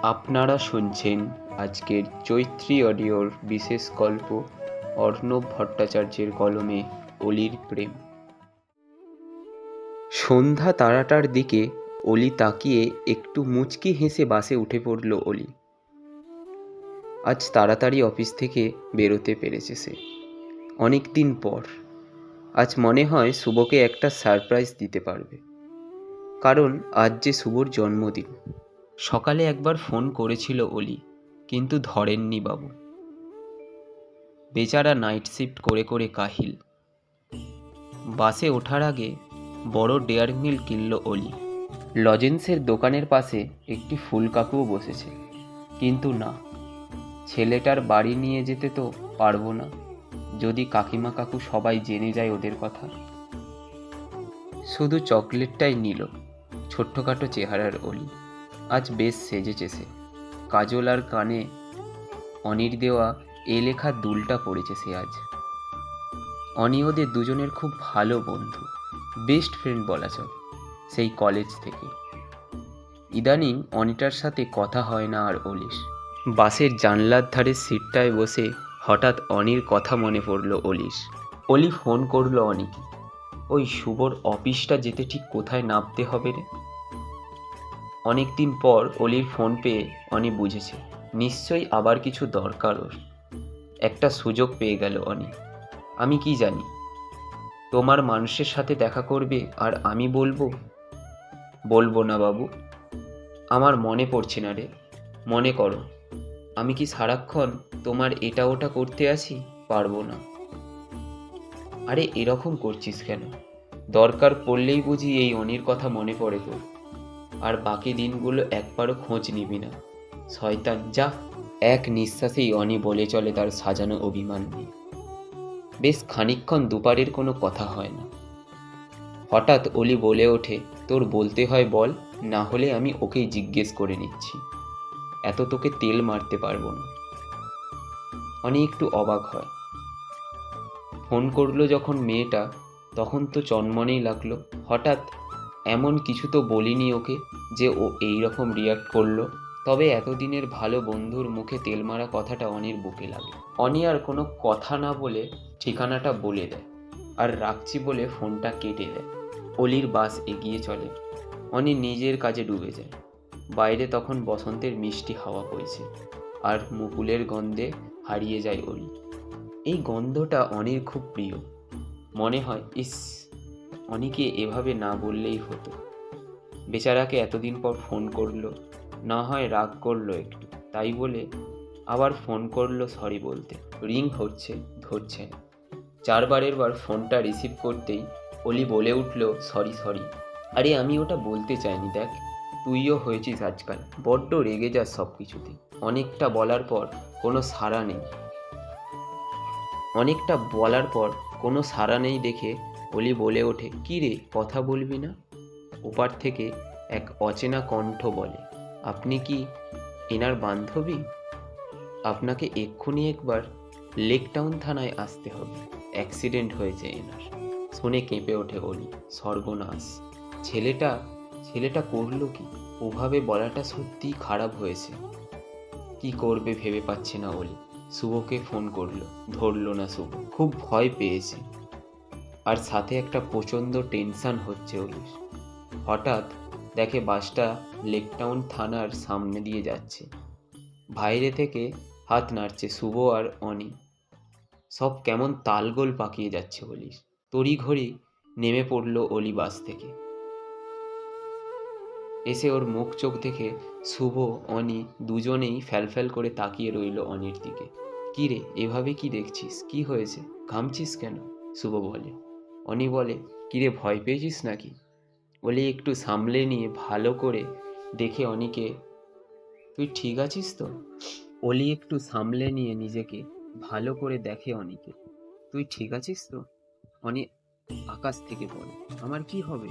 আপনারা শুনছেন আজকের চৈত্রী অডিওর বিশেষ গল্প অর্ণব ভট্টাচার্যের কলমে অলির প্রেম। সন্ধ্যা তারাটার দিকে অলি তাকিয়ে একটু মুচকি হেসে বাসে উঠে পড়ল অলি। আজ তাড়াতাড়ি অফিস থেকে বেরোতে পেরেছে সে, অনেক দিন পর। আজ মনে হয় শুভকে একটা সারপ্রাইজ দিতে পারবে, কারণ আজ যে শুভর জন্মদিন। সকালে একবার ফোন করেছিল অলি, কিন্তু ধরেননি বাবু। বেচারা নাইট শিফট করে করে কাহিল। বাসে ওঠার আগে বড় ডেয়ারি মিল্ক কিনল অলি। লজেন্সের দোকানের পাশে একটি ফুল কাকুও বসেছে, কিন্তু না, ছেলেটার বাড়ি নিয়ে যেতে তো পারবো না, যদি কাকিমা কাকু সবাই জেনে যায় ওদের কথা। শুধু চকলেটটাই নিল। ছোট্টখাটো চেহারার অলি, আজ বেশ সেজেছে সে। কাজল আর কানে অনির দেওয়া এ লেখা দুলটা পড়েছে সে আজ। অনি ওদের দুজনের খুব ভালো বন্ধু, বেস্ট ফ্রেন্ড বলা চলে, সেই কলেজ থেকে। ইদানিং অনিটার সাথে কথা হয় না আর অলির। বাসের জানলার ধারে সিটটায় বসে হঠাৎ অনির কথা মনে পড়ল অলির। অলি ফোন করলো অনিকে। ওই শুভর অফিসটা যেতে ঠিক কোথায় নামতে হবে রে? অনেকদিন পর অলির ফোন পেয়ে অনি বুঝেছে নিশ্চয়ই আবার কিছু দরকার ওর। একটা সুযোগ পেয়ে গেল অনি। আমি কি জানি, তোমার মানুষের সাথে দেখা করবে আর আমি বলবো না বাবু, আমার মনে পড়ছে না রে। মনে করো, আমি কি সারাক্ষণ তোমার এটা ওটা করতে আছি? পারবো না। আরে এরকম করছিস কেন? দরকার পড়লেই বুঝি এই অনির কথা মনে পড়ে তোর, আর বাকি দিনগুলো একবারও খোঁজ নিবি না। শয়তান যা। এক নিঃশ্বাসেই অনি বলে চলে তার সাজানো অভিমান নিয়ে। বেশ খানিকক্ষণ দুপারের কোনো কথা হয় না। হঠাৎ অলি বলে ওঠে, তোর বলতে হয় বল, না হলে আমি ওকেই জিজ্ঞেস করে নিচ্ছি। এত তোকে তেল মারতে পারবো না। অনি একটু অবাক হয়। ফোন করলো যখন মেয়েটা, তখন তো চনমনেই লাগলো। হঠাৎ এমন কিছু তো বলিনি ওকে যে ও এই রকম রিয়াক্ট করলো। তবে এতদিনের ভালো বন্ধুর মুখে তেল মারা কথাটা অনির বুকে লাগে। অনি আর কোনো কথা না বলে ঠিকানাটা বলে দেয়, আর রাখছি বলে ফোনটা কেটে দেয়। অলির বাস এগিয়ে চলে, অনি নিজের কাজে ডুবে যায়। বাইরে তখন বসন্তের মিষ্টি হাওয়া বইছে, আর মুকুলের গন্ধে হারিয়ে যায় অলি। এই গন্ধটা অনির খুব প্রিয়। মনে হয় ইস, অনিকে এভাবে না বললেই হতো। বেচারাকে এতদিন পর ফোন করলো, না হয় রাগ করলো একটু, তাই বলে আবার ফোন করলো সরি বলতে। রিং হচ্ছে, ধরছে না। চারবারের বার ফোনটা রিসিভ করতেই অলি বলে উঠল, সরি সরি। আরে আমি ওটা বলতে চাইনি, দেখ তুইও হয়েছিস আজকাল, বড্ড রেগে যাস সব কিছুতে। অনেকটা বলার পর কোনো সাড়া নেই দেখে অলি বলে ওঠে, কী রে, কথা বলবি না? ওপার থেকে এক অচেনা কণ্ঠ বলে, আপনি কি এনার বান্ধবী? আপনাকে এক্ষুনি একবার লেক টাউন থানায় আসতে হবে, অ্যাক্সিডেন্ট হয়েছে এনার। শুনে কেঁপে ওঠে অলি, সর্বনাশ! ছেলেটা করলো কি? ওভাবে বলাটা সত্যিই খারাপ হয়েছে। কি করবে ভেবে পাচ্ছে না অলি। শুভকে ফোন করলো, ধরলো না শুভ। খুব ভয় পেয়েছে, আর সাথে একটা প্রচণ্ড টেনশন হচ্ছে অলির। হঠাৎ দেখে বাসটা লেকটাউন থানার সামনে দিয়ে যাচ্ছে। বাইরে থেকে হাত নাড়ছে শুভ আর অনি। সব কেমন তালগোল পাকিয়ে যাচ্ছে অলির। তড়িঘড়ি নেমে পড়ল অলি বাস থেকে। এসে ওর মুখ চোখ দেখে শুভ, অনি দুজনেই ফ্যালফ্যাল করে তাকিয়ে রইল অনির দিকে। কি রে, এভাবে কি দেখছিস? কি হয়েছে, ঘামছিস কেন? শুভ বলে। অনি বলে, কিরে ভয় পেয়েছিস নাকি? অলি একটু সামলে নিয়ে ভালো করে দেখে অনিকে, তুই ঠিক আছিস তো? অলি একটু সামলে নিয়ে নিজেকে ভালো করে দেখে অনিকে, তুই ঠিক আছিস তো? অনি আকাশ থেকে পড়ে, আমার কি হবে?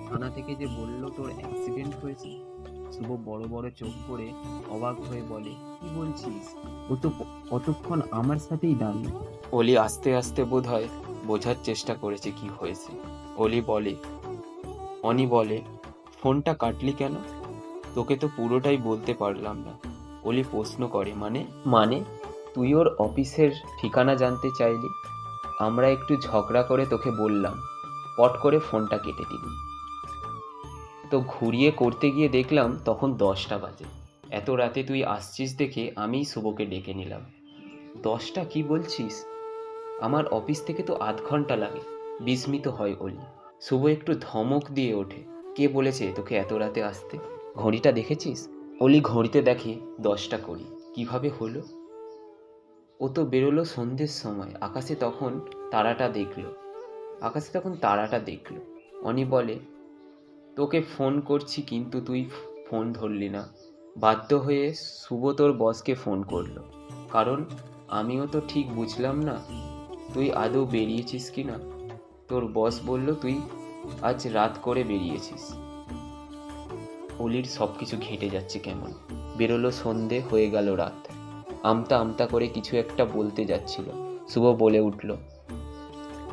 থানা থেকে যে বললো তোর অ্যাক্সিডেন্ট হয়েছে। শুভ বড় বড় চোখ করে অবাক হয়ে বলে, কি বলছিস? ও তো কতক্ষণ আমার সাথেই দাঁড়িয়ে। অলি আস্তে আস্তে বোধহয় বোঝার চেষ্টা করেছে কি হয়েছে। অনি বলে, ফোনটা কাটলি কেন? তোকে তো পুরোটাই বলতে পারলাম না। অলি প্রশ্ন করে, মানে তুই ওর অফিসের ঠিকানা জানতে চাইলি, আমরা একটু ঝগড়া করে তোকে বললাম, পট করে ফোনটা কেটে দিলি। তো ঘুরিয়ে করতে গিয়ে দেখলাম তখন 10টা বাজে। এত রাতে তুই আসছিস দেখে আমি শুভকে ডেকে নিলাম। 10টা কি বলছিস? আমার অফিস থেকে তো আধ ঘন্টা লাগে। বিস্মিত হয় অলি। শুভ একটু ধমক দিয়ে ওঠে, কে বলেছে তোকে এত রাতে আসতে? ঘড়িটা দেখেছিস? অলি ঘড়িতে দেখে 10টা 20। কিভাবে হলো? ও তো বেরোলো সন্ধ্যের সময়। আকাশে তখন তারাটা দেখলো। অনি বলে, তোকে ফোন করছি কিন্তু তুই ফোন ধরলি না। বাধ্য হয়ে শুভ তোর বসকে ফোন করলো। কারণ আমিও তো ঠিক বুঝলাম না তুই আদৌ বেরিয়েছিস কি না। তোর বস বলল তুই আজ রাত করে বেরিয়েছিস। অলির সব কিছু ঘেঁটে যাচ্ছে কেমন। বেরোলো সন্ধে, হয়ে গেল রাত। আমতা আমতা করে কিছু একটা বলতে যাচ্ছিল। শুভ বলে উঠল,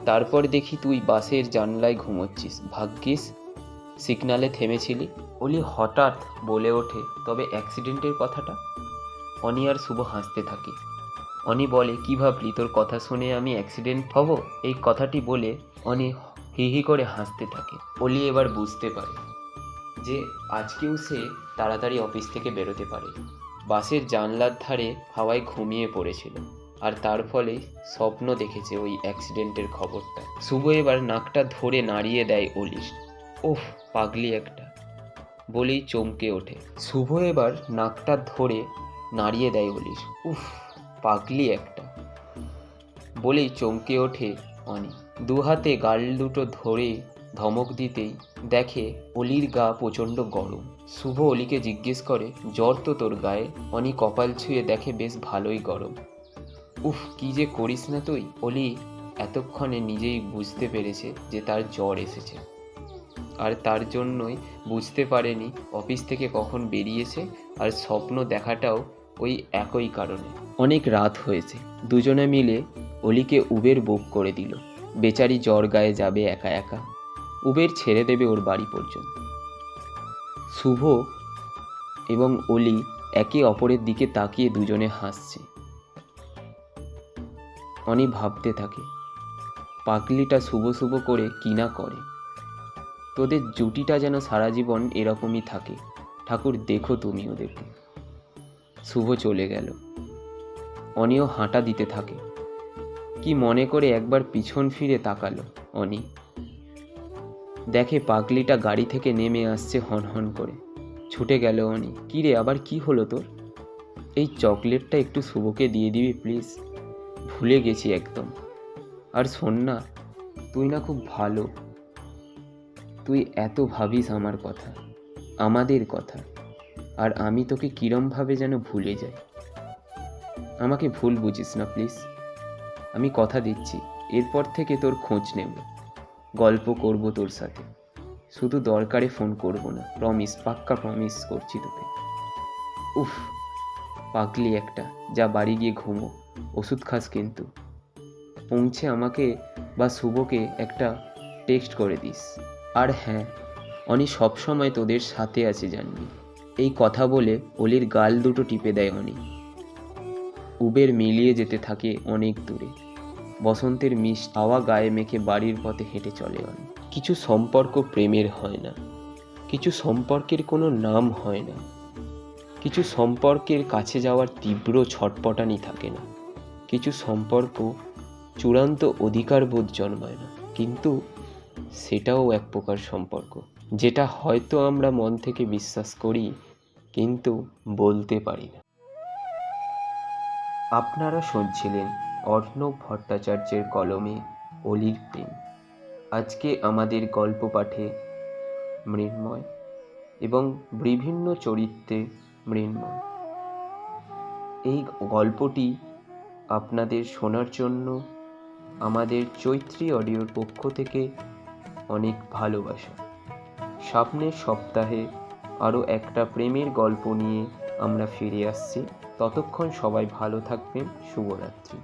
তারপর দেখি তুই বাসের জানলায় ঘুমোচ্ছিস। ভাগ্যিস সিগনালে থেমেছিলি। অলি হঠাৎ বলে ওঠে, তবে অ্যাক্সিডেন্টের কথাটা? অনি আর শুভ হাসতে থাকে। অনি বলে, কি ভাবলি তোর কথা শুনে আমি অ্যাক্সিডেন্ট হব? এই কথাটি বলে অনি হি হি করে হাসতে থাকে। অলি এবার বুঝতে পারে যে আজকেও সে তাড়াতাড়ি অফিস থেকে বেরোতে পারে। বাসের জানলার ধারে হাওয়ায় ঘুমিয়ে পড়েছিল, আর তার ফলে স্বপ্ন দেখেছে ওই অ্যাক্সিডেন্টের খবরটা। শুভ এবার নাকটা ধরে নাড়িয়ে দেয় অলির। ওফ, পাগলি একটা, বলেই চমকে ওঠে। শুভ এবার নাকটা ধরে নাড়িয়ে দেয় অলির। উফ, পাগলি একটা, বলেই চমকে ওঠে অনি। দু হাতে গাল দুটো ধরে ধমক দিতেই দেখে অলির গা প্রচণ্ড গরম। শুভ অলিকে জিজ্ঞেস করে, জ্বর তো তোর গায়ে? অনি কপাল ছুঁয়ে দেখে বেশ ভালোই গরম। উফ, কি যে করিস না তুই। অলি এতক্ষণে নিজেই বুঝতে পেরেছে যে তার জ্বর এসেছে, আর তার জন্যই বুঝতে পারেনি অফিস থেকে কখন বেরিয়েছে, আর স্বপ্ন দেখাটাও ওই একই কারণে। অনেক রাত হয়েছে। দুজনে মিলে অলিকে উবের বুক করে দিল। বেচারি জ্বর গায়ে যাবে একা একা। উবের ছেড়ে দেবে ওর বাড়ি পর্যন্ত। শুভ এবং অলি একে অপরের দিকে তাকিয়ে দুজনে হাসছে। অনি ভাবতে থাকে, পাগলিটা শুভ শুভ করে কি না করে। তোদের জুটিটা যেন সারা জীবন এরকমই থাকে। ঠাকুর দেখো তুমি ওদেরকে। শুভ চলে গেল। অনিও হাঁটা দিতে থাকে। কি মনে করে একবার পিছন ফিরে তাকালো অনি। দেখে পাগলিটা গাড়ি থেকে নেমে আসছে হনহন করে। ছুটে গেল অনি। কি রে, আবার কি হলো তোর? এই চকলেটটা একটু শুভকে দিয়ে দিবি প্লিজ? ভুলে গেছি একদম। আর শোন না, তুই না খুব ভালো। তুই এত ভাবিস আমার কথা, আমাদের কথা, আর আমি তোকে কিরমভাবে যেন ভুলে যাই। আমাকে ভুল বুঝিস না প্লিজ। আমি কথা দিচ্ছি, এরপর থেকে তোর খোঁজ নেব, গল্প করব তোর সাথে। শুধু দরকারে ফোন করব না, প্রমিস, পাক্কা প্রমিস করছি তোকে। উফ, পাগলি একটা, যা বাড়ি গিয়ে ঘুমো। ওষুধ খাস কিন্তু। পৌঁছে আমাকে বা শুভকে একটা টেক্সট করে দিস। আর হ্যাঁ, অনি সবসময় তোদের সাথে আছে জানবি। এই কথা বলে অলির গাল দুটো টিপে দেয় অনি। উবের মিলিয়ে যেতে থাকে অনেক দূরে। বসন্তের মিষ্টি হাওয়া গায়ে মেখে বাড়ির পথে হেঁটে চলে অনি। কিছু সম্পর্ক প্রেমের হয় না, কিছু সম্পর্কের কোনো নাম হয় না, কিছু সম্পর্কের কাছে যাওয়ার তীব্র ছটপটানি থাকে না, কিছু সম্পর্ক চূড়ান্ত অধিকারবোধ জন্মায় না, কিন্তু সেটাও এক প্রকার সম্পর্ক, যেটা হয়তো আমরা মন থেকে বিশ্বাস করি কিন্তু বলতে পারি না। আপনারা শুনছিলেন অর্ণব ভট্টাচার্যের কলমে অলির প্রেম। আজকে আমাদের গল্প পাঠে মৃন্ময় এবং বিভিন্ন চরিত্রে মৃন্ময়। এই গল্পটি আপনাদের শোনার জন্য আমাদের চৈত্রী অডিওর পক্ষ থেকে অনেক ভালোবাসা। সামনের সপ্তাহে আরও একটা প্রেমের গল্প নিয়ে আমরা ফিরে আসছি। ততক্ষণ সবাই ভালো থাকবেন। শুভরাত্রি।